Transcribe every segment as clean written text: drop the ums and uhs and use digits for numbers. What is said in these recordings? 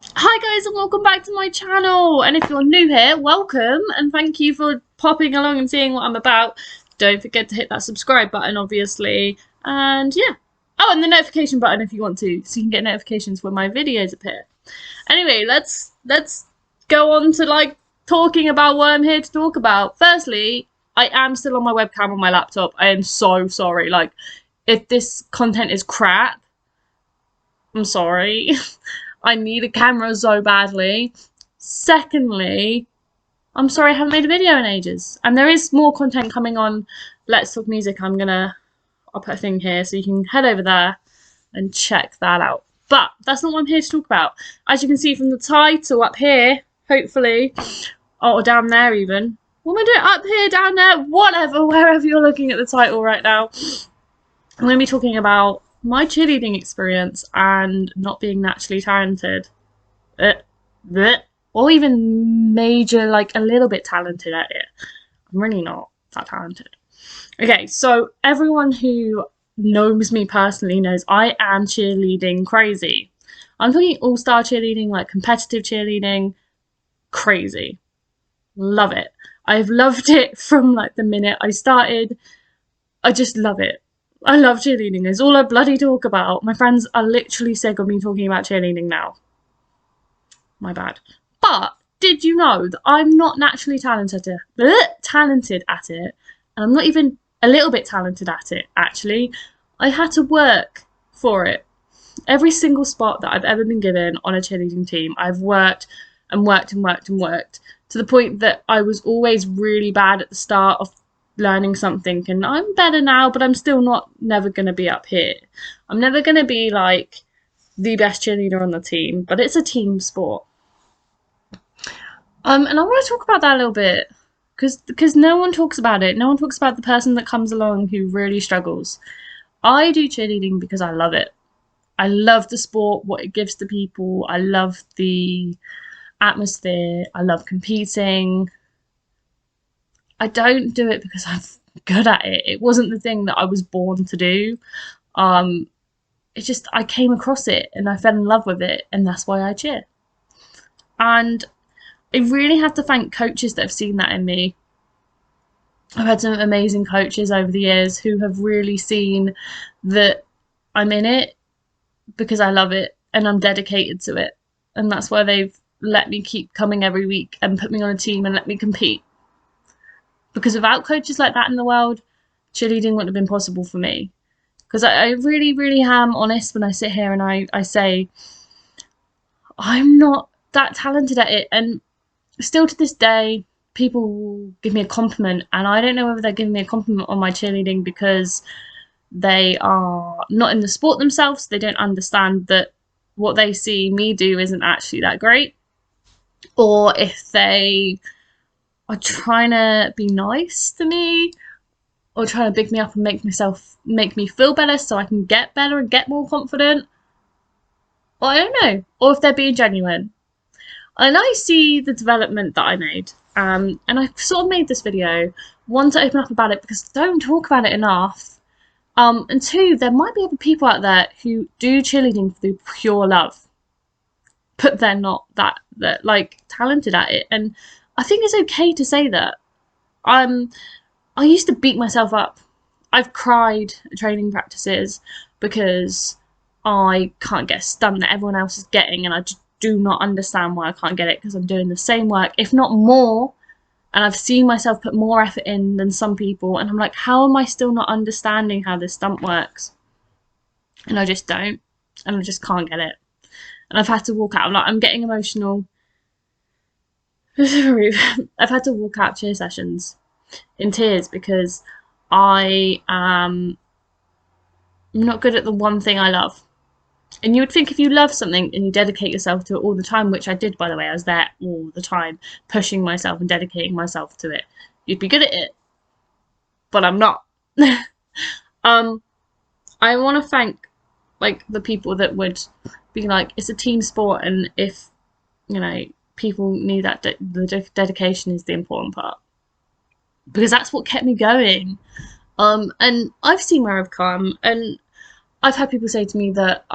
Hi guys and welcome back to my channel, and if you're new here, welcome and thank you for popping along and seeing what I'm about. Don't forget to hit that subscribe button obviously, and yeah. Oh, and the notification button if you want to, so you can get notifications when my videos appear. Anyway, let's go on to talking about what I'm here to talk about. Firstly, I am still on my webcam on my laptop. I am so sorry. If this content is crap, I'm sorry. I need a camera so badly. Secondly, I'm sorry I haven't made a video in ages. And there is more content coming on Let's Talk Music. I'll put a thing here so you can head over there and check that out. But that's not what I'm here to talk about. As you can see from the title up here, hopefully, or down there even. What am I doing? Up here, down there, whatever, wherever you're looking at the title right now. I'm going to be talking about my cheerleading experience and not being naturally talented. Or even major, a little bit talented at it. I'm really not that talented. Okay, so everyone who knows me personally knows I am cheerleading crazy. I'm talking all-star cheerleading, like competitive cheerleading, crazy. Love it. I've loved it from the minute I started. I just love it. I love cheerleading. It's all I bloody talk about. My friends are literally sick of me talking about cheerleading now. My bad. But did you know that I'm not naturally talented at it, and I'm not even a little bit talented at it, actually. I had to work for it. Every single spot that I've ever been given on a cheerleading team, I've worked and worked and worked and worked to the point that I was always really bad at the start of learning something, and I'm better now, but I'm still never going to be up here. I'm never going to be the best cheerleader on the team, but it's a team sport. And I want to talk about that a little bit because no one talks about it. No one talks about the person that comes along who really struggles. I do cheerleading because I love it. I love the sport, what it gives to people. I love the atmosphere. I love competing. I don't do it because I'm good at it. It wasn't the thing that I was born to do. It's just I came across it and I fell in love with it, and that's why I cheer. And I really have to thank coaches that have seen that in me. I've had some amazing coaches over the years who have really seen that I'm in it because I love it and I'm dedicated to it. And that's why they've let me keep coming every week and put me on a team and let me compete. Because without coaches like that in the world, cheerleading wouldn't have been possible for me. Because I really, really am honest when I sit here and I say, I'm not that talented at it. And still to this day, people give me a compliment, and I don't know whether they're giving me a compliment on my cheerleading because they are not in the sport themselves. They don't understand that what they see me do isn't actually that great, or if they are trying to be nice to me or trying to big me up and make me feel better so I can get better and get more confident. Or I don't know, or if they're being genuine. And I see the development that I made. And I sort of made this video, one, to open up about it because I don't talk about it enough. And two, there might be other people out there who do cheerleading through pure love, but they're not that talented at it. And I think it's okay to say that. I used to beat myself up. I've cried at training practices because I can't get a stunt that everyone else is getting, and I just do not understand why I can't get it because I'm doing the same work, if not more, and I've seen myself put more effort in than some people, and I'm like, how am I still not understanding how this stunt works? And I just don't, and I just can't get it. And I've had to walk out. I'm getting emotional. I've had to walk out cheer sessions in tears because I am not good at the one thing I love. And you would think if you love something and you dedicate yourself to it all the time, which I did, by the way, I was there all the time, pushing myself and dedicating myself to it, you'd be good at it. But I'm not. I want to thank the people that would be like, it's a team sport, and if people need that, the dedication is the important part, because that's what kept me going. And I've seen where I've come, and I've had people say to me that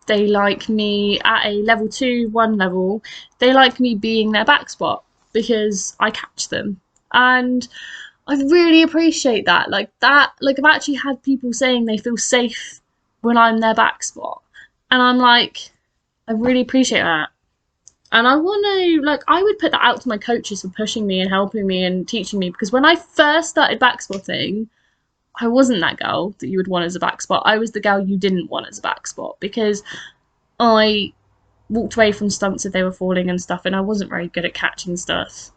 They like me at a level 2, 1 level. They like me being their back spot because I catch them. And I really appreciate that. Like I've actually had people saying they feel safe when I'm their back spot. And I'm like, I really appreciate that. And I want to, like, I would put that out to my coaches for pushing me and helping me and teaching me. Because when I first started back spotting, I wasn't that girl that you would want as a back spot. I was the girl you didn't want as a back spot because I walked away from stunts if they were falling and stuff, and I wasn't very good at catching stuff.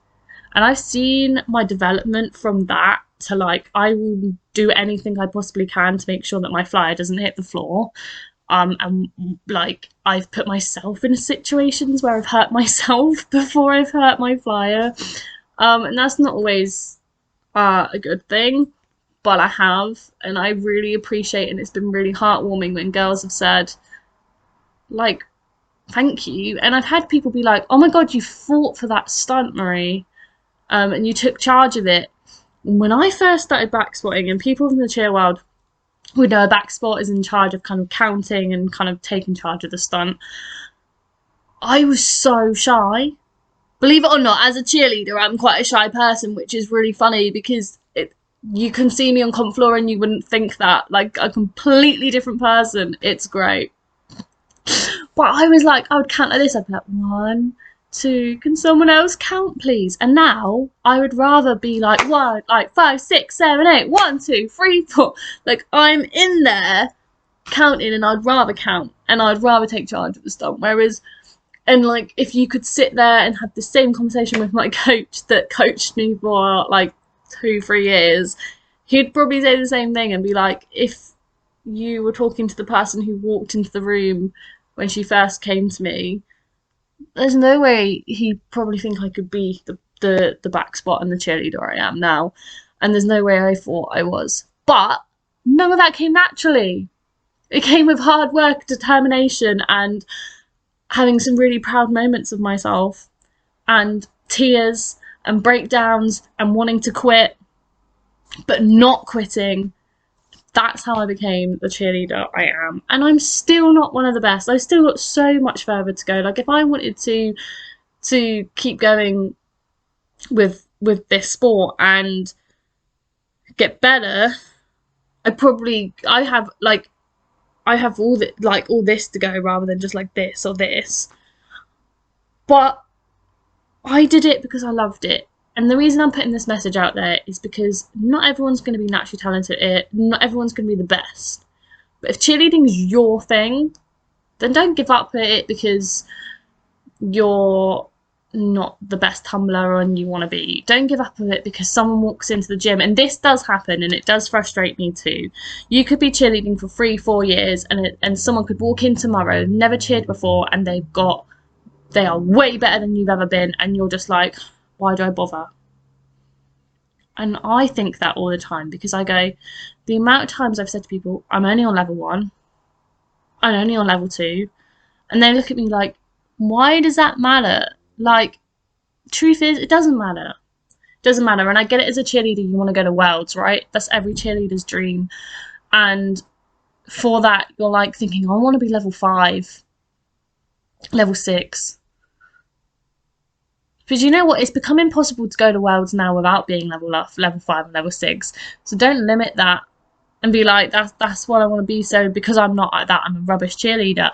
And I've seen my development from that to, like, I will do anything I possibly can to make sure that my flyer doesn't hit the floor. And like, I've put myself in situations where I've hurt myself before I've hurt my flyer. And that's not always a good thing, but I have, and I really appreciate it. And it's been really heartwarming when girls have said, like, thank you. And I've had people be like, oh my God, you fought for that stunt, Marie. And you took charge of it. When I first started back spotting, and people from the cheer world would know a back spot is in charge of kind of counting and kind of taking charge of the stunt, I was so shy. Believe it or not, as a cheerleader, I'm quite a shy person, which is really funny because you can see me on comp floor and you wouldn't think that. Like, a completely different person. It's great. But I was like, I would count like this. I'd be like, 1, 2, can someone else count, please? And now I would rather be like 5, 6, 7, 8, 1, 2, 3, 4. Like, I'm in there counting, and I'd rather count, and I'd rather take charge of the stunt. Whereas, and like, if you could sit there and have the same conversation with my coach that coached me for like 2, 3 years, he'd probably say the same thing and be like, if you were talking to the person who walked into the room when she first came to me, there's no way he'd probably think I could be the back spot and the cheerleader I am now. And there's no way I thought I was. But none of that came naturally. It came with hard work, determination, and having some really proud moments of myself, and tears and breakdowns and wanting to quit, but not quitting. That's how I became the cheerleader I am. And I'm still not one of the best. I've still got so much further to go. Like, if I wanted to keep going with this sport and get better, I have all this to go rather than just like this or this. But I did it because I loved it. And the reason I'm putting this message out there is because not everyone's going to be naturally talented at it. Not everyone's going to be the best. But if cheerleading is your thing, then don't give up at it because you're not the best tumbler and you want to be. Don't give up on it because someone walks into the gym. And this does happen, and it does frustrate me too. You could be cheerleading for 3, 4 years, and someone could walk in tomorrow, never cheered before, and they are way better than you've ever been, and you're just like, why do I bother? And I think that all the time because I go, the amount of times I've said to people, I'm only on level 1, I'm only on level 2, and they look at me like, why does that matter? Like, truth is, it doesn't matter. It doesn't matter. And I get it, as a cheerleader, you want to go to Worlds, right? That's every cheerleader's dream. And for that, you're like thinking, I want to be level 5, level 6. Because you know what? It's become impossible to go to Worlds now without being level 5 and level 6. So don't limit that and be like, that's what I want to be. So because I'm not like that, I'm a rubbish cheerleader.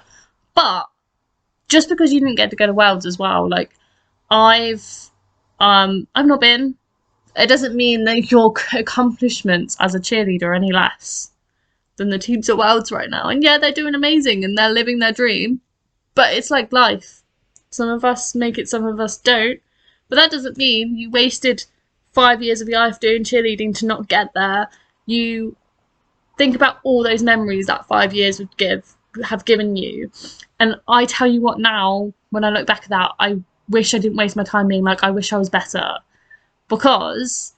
But just because you didn't get to go to Worlds as well, like, I've not been, it doesn't mean that your accomplishments as a cheerleader are any less than the teams at Worlds right now. And yeah, they're doing amazing and they're living their dream. But it's like life. Some of us make it, some of us don't. But that doesn't mean you wasted 5 years of your life doing cheerleading to not get there. You think about all those memories that 5 years have given you. And I tell you what, now, when I look back at that, I wish I didn't waste my time being like, I wish I was better. Because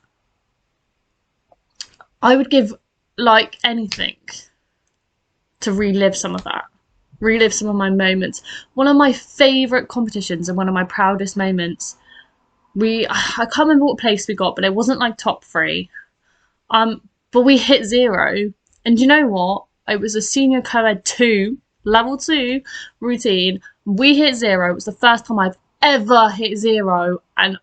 I would give, like, anything to relive some of that. Relive some of my moments. One of my favourite competitions and one of my proudest moments, I can't remember what place we got, but it wasn't like top 3. But we hit 0. And you know what? It was a senior co-ed 2 level 2 routine. We hit 0. It was the first time I've ever hit 0, and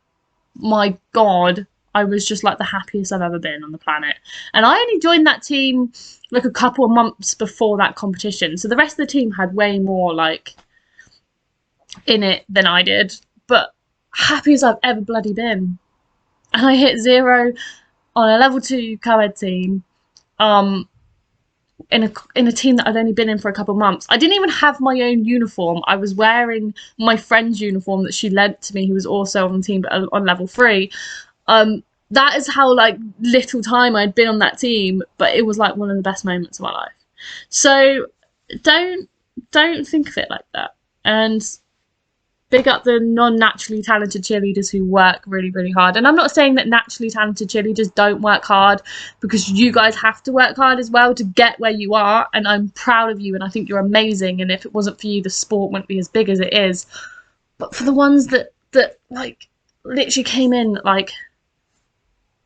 my God, I was just like the happiest I've ever been on the planet. And I only joined that team like a couple of months before that competition, so the rest of the team had way more like in it than I did. But happy as I've ever bloody been. And I hit 0 on a level 2 co-ed team. In a team that I'd only been in for a couple of months. I didn't even have my own uniform. I was wearing my friend's uniform that she lent to me, who was also on the team but on level 3. That is how like little time I'd been on that team, but it was like one of the best moments of my life. So don't think of it like that. And big up the non-naturally talented cheerleaders who work really, really hard. And I'm not saying that naturally talented cheerleaders don't work hard, because you guys have to work hard as well to get where you are. And I'm proud of you, and I think you're amazing. And if it wasn't for you, the sport wouldn't be as big as it is. But for the ones that like literally came in, like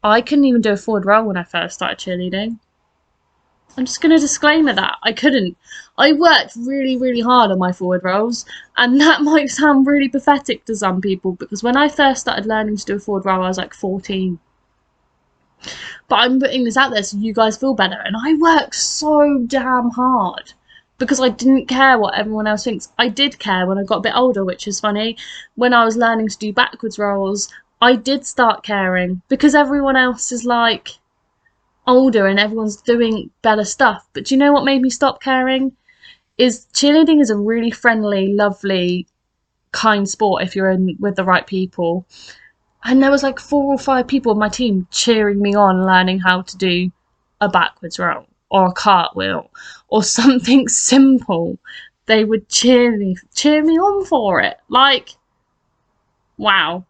I couldn't even do a forward roll when I first started cheerleading. I'm just going to disclaimer that I couldn't. I worked really, really hard on my forward rolls, and that might sound really pathetic to some people, because when I first started learning to do a forward roll, I was like 14. But I'm putting this out there so you guys feel better, and I worked so damn hard because I didn't care what everyone else thinks. I did care when I got a bit older, which is funny. When I was learning to do backwards rolls, I did start caring, because everyone else is like older and everyone's doing better stuff. But do you know what made me stop caring? Is cheerleading is a really friendly, lovely, kind sport if you're in with the right people. And there was like 4 or 5 people on my team cheering me on, learning how to do a backwards roll or a cartwheel or something simple. They would cheer me on for it. Like, wow.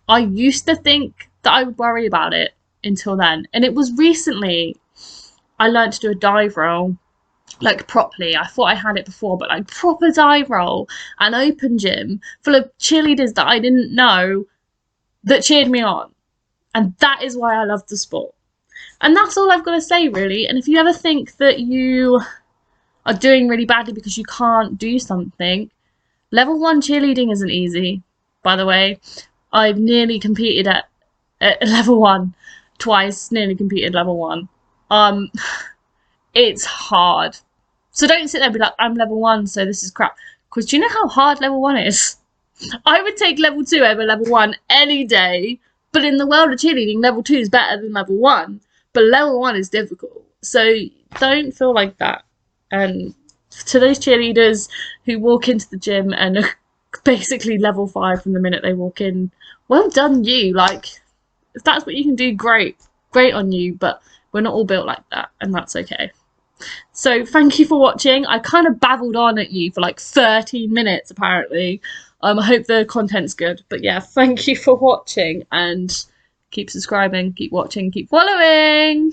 I used to think that I would worry about it until then. And it was recently I learned to do a dive roll, like properly. I thought I had it before, but like proper dive roll, an open gym full of cheerleaders that I didn't know that cheered me on. And that is why I love the sport. And that's all I've got to say, really. And if you ever think that you are doing really badly because you can't do something, level 1 cheerleading isn't easy, by the way. I've nearly competed at level 1 twice, nearly competed level 1. It's hard. So don't sit there and be like, I'm level 1, so this is crap. Because do you know how hard level 1 is? I would take level 2 over level 1 any day. But in the world of cheerleading, level 2 is better than level 1. But level 1 is difficult. So don't feel like that. And to those cheerleaders who walk into the gym and are basically level 5 from the minute they walk in, well done you. Like, if that's what you can do, great on you. But we're not all built like that, and that's okay. So thank you for watching. I kind of babbled on at you for like 13 minutes apparently. I hope the content's good. But yeah, thank you for watching, and keep subscribing, keep watching, keep following.